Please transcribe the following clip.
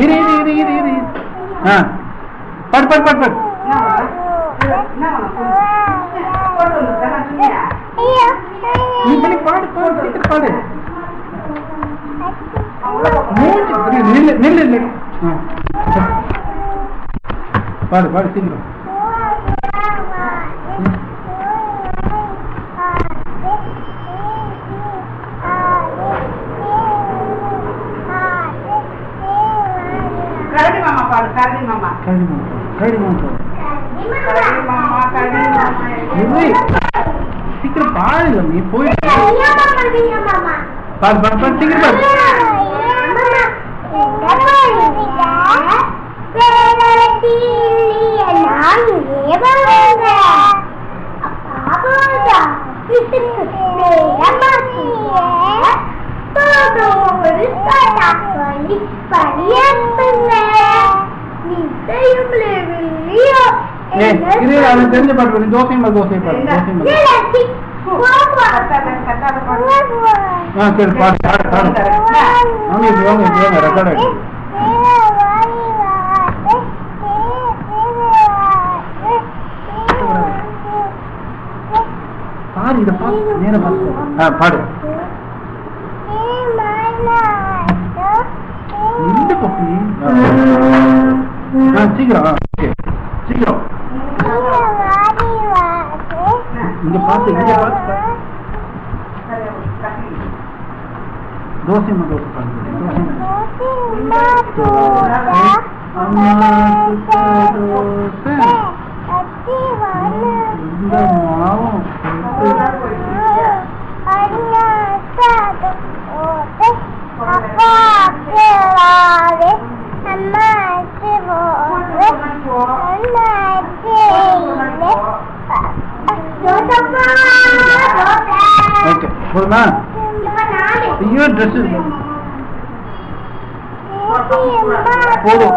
இரு இரு இரு இரு இரு. பாடு பாடு பாடு பாடு. நீ பண்ணி பாடு பாடு சீக்கிரம் பாடு. நில்லு நில்லு நில்லு. பாடு பாடு சீக்கிரம். கரடி மாமா பாடு. கரடி மாமா கரடி மாமா கரடி மாமா கரடி மாமா கரடி மாமா. சீக்கிரம் பாடு. நீ போய் பாடு பாடு பாடு சீக்கிரம் பாடு. அவனுக்கு தெரிஞ்ச பாட்டு தோசை பாடு தோசை பாடு சரி பாடு பாடு பாடு. வாங்க இது வாங்க இது வாங்க ரெக்கார்ட் ஆகிடுச்சு. பாரு இதை பார்த்து நேரம் பார்த்து பாடு. இந்த பப்பி சீக்கிரம் ஓகே சீக்கிரம் இங்க பார்த்து இங்க பார்த்து தோசை தோசை பாடு. இந்த மாவும் ஓகே போதுமா? ஐயோ ட்ரெஸ் போதும்.